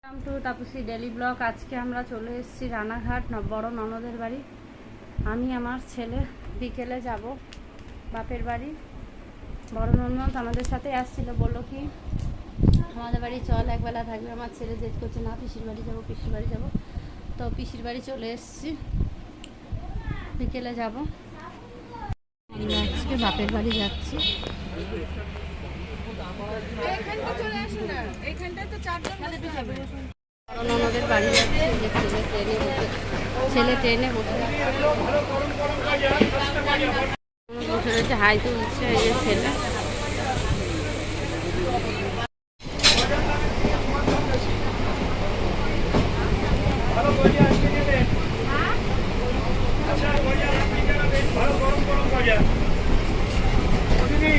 Welcome to Tapasi daily blog. আজকে আমরা চলে এসেছি রানাঘাট বড় ননদের বাড়ি। আমি আমার ছেলে বিকেলে যাব বাপের বাড়ি। বড় ননদ আমাদের সাথে আসছিল, বললো কি আমাদের বাড়ি চল, একবেলা থাকবে। আমার ছেলে জেদ করছে না পিসির বাড়ি যাবো পিসির বাড়ি যাবো। তো পিসির বাড়ি চলে এসেছি, বিকেলে যাব। আমরা আজকে বাপের বাড়ি যাচ্ছি। ননদের বাড়ি যাচ্ছে, যে ছেলে ট্রেনে বসে রয়েছে, হাই তুলছে এই যে ছেলে।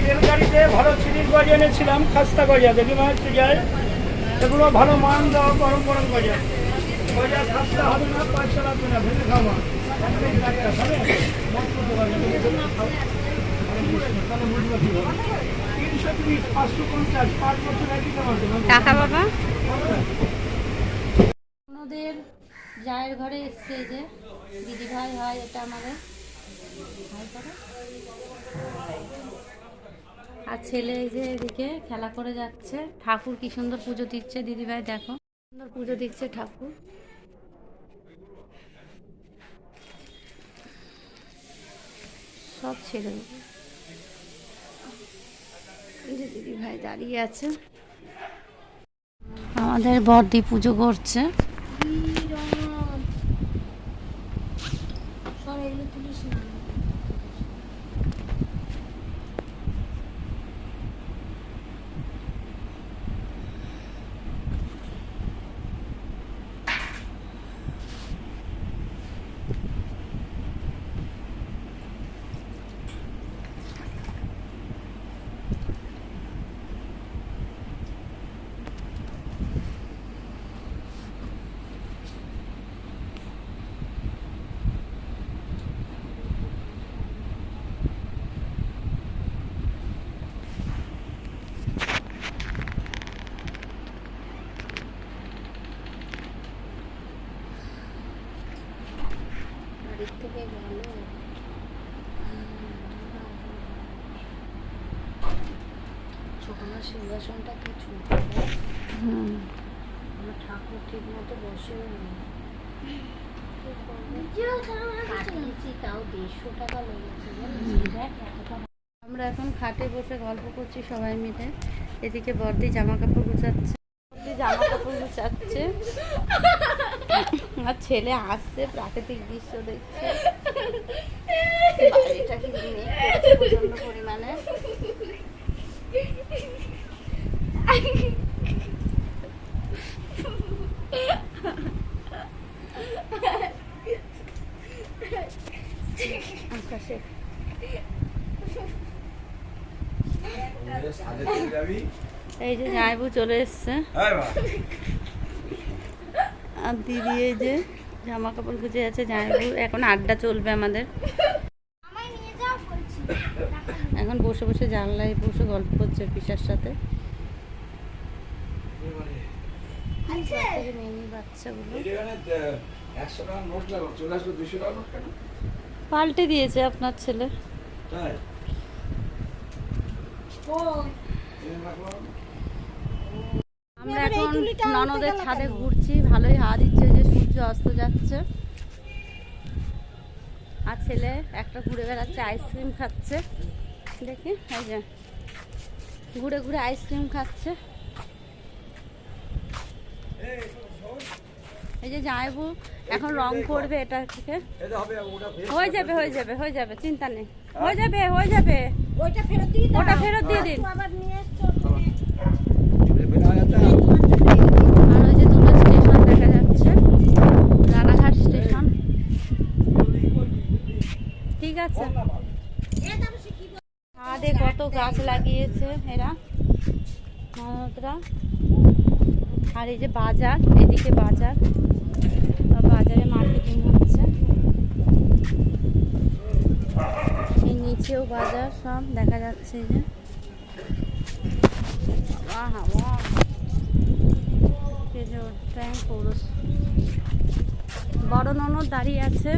রেলগাড়িতে ভালো চিনির গজা এনেছিলাম, খাস্তা গজা, দেখি মনে হচ্ছে যায় সেগুলো ভালো মান দেওয়া, গরম গরম গজা। গজা খাস্তা হবে না, পয়সা লাগবে না, ভেঙে খাওয়া 330, 550, 5 বছর একই টাকা বাবা ওনাদের জায়ের ঘরে এসছে, যে দিদি ভাই হয়, এটা আমাদের ভাই করে। আর ছেলে এই যে এদিকে খেলা করে যাচ্ছে। ঠাকুর কি সুন্দর পুজো দিচ্ছে দিদি ভাই, দেখো সুন্দর পুজো দিচ্ছে ঠাকুর। সব ছেলে যে দিদি ভাই দাঁড়িয়ে আছে। আমাদের বড়দি পুজো করছে। সিংহাসনটা কি ছোট, আমার ঠাকুর ঠিক মতো বসেও নেই। তাও 150 টাকা লেগেছে। আমরা এখন খাটে বসে গল্প করছি সবাই মিলে। এদিকে বড়দি জামা কাপড় গুছাচ্ছে, আর ছেলে আসছে, প্রাকৃতিক দৃশ্য দেখছে। বাড়িটা কিন্তু নেই প্রচন্ড পরিমাণে। এই যে জামাইবু চলে এসছে, আর দিদি এই যে জামা কাপড় গুছে আছে। জামাইবু এখন আড্ডা চলবে আমাদের। এখন বসে বসে জানলায় বসে গল্প করছে পিসার সাথে। পাল্টে দিয়েছে আপনার ছেলে। আমরা এখন ননদের ছাদে ঘুরছি, ভালোই হাওয়া দিচ্ছে, যে সূর্য অস্ত যাচ্ছে। আর ছেলে একটা ঘুরে বেড়াচ্ছে, আইসক্রিম খাচ্ছে। দেখি এই যে ঘুরে ঘুরে আইসক্রিম খাচ্ছে। এই যে জামাইবু এখন রং করবে এটা থেকে। হয়ে যাবে হয়ে যাবে হয়ে যাবে, চিন্তা নেই, হয়ে যাবে হয়ে যাবে। ওটা ফেরত দিয়ে দিন। আর ওই যে দুটো স্টেশন দেখা যাচ্ছে, রানাঘাট স্টেশন। ঠিক আছে, ছাদে কত গাছ লাগিয়েছে এরা ননদরা। আর এই যে বাজার, এদিকে বাজার, বাজারে মার্কেটিং হচ্ছে। এই নিচেও বাজার সব দেখা যাচ্ছে। এই যে হাওয়া, খেজুর ব্যাংক পৌরস বড় ননদ দাঁড়িয়ে আছে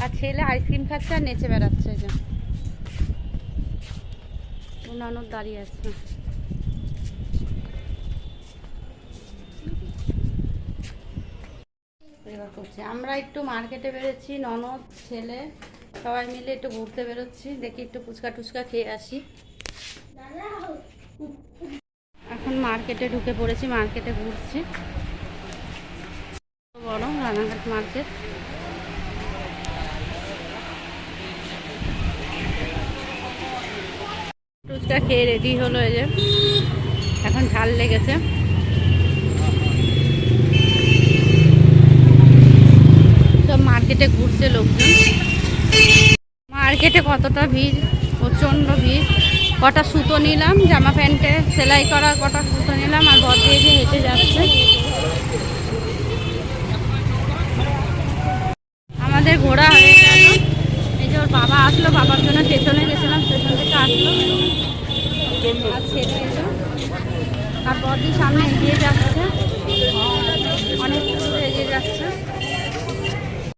আর ছেলে আইসক্রিম খাচ্ছে আর নেচে বেড়াচ্ছে। এই যে ননদ দাঁড়িয়ে আছে। এবার করছি আমরা একটু মার্কেটে বেরোচ্ছি, ননদ ছেলে সবাই মিলে একটু ঘুরতে বেরোচ্ছি, দেখি একটু ফুচকা টুচকা খেয়ে আসি। এখন মার্কেটে ঢুকে পড়েছি, মার্কেটে ঘুরছি। বড় রানাঘাট মার্কেট। ফুচকা খেয়ে রেডি হলো, এই যে এখন ঝাল লেগেছে। সব মার্কেটে ঘুরছে লোকজন। মার্কেটে কতটা ভিড়, প্রচণ্ড ভিড়। কটা সুতো নিলাম, জামা প্যান্টে সেলাই করা কটা সুতো নিলাম, আর বর দিয়ে হেঁটে যাচ্ছে। আমাদের ঘোরা হয়ে গেল। এই যে ওর বাবা আসলো, বাবার জন্য স্টেশনে গেছিলাম, স্টেশন থেকে আসলো আর ছেড়ে এলো। আর বরদি সামনে এগিয়ে যাচ্ছে, অনেক দূরে এগিয়ে যাচ্ছে।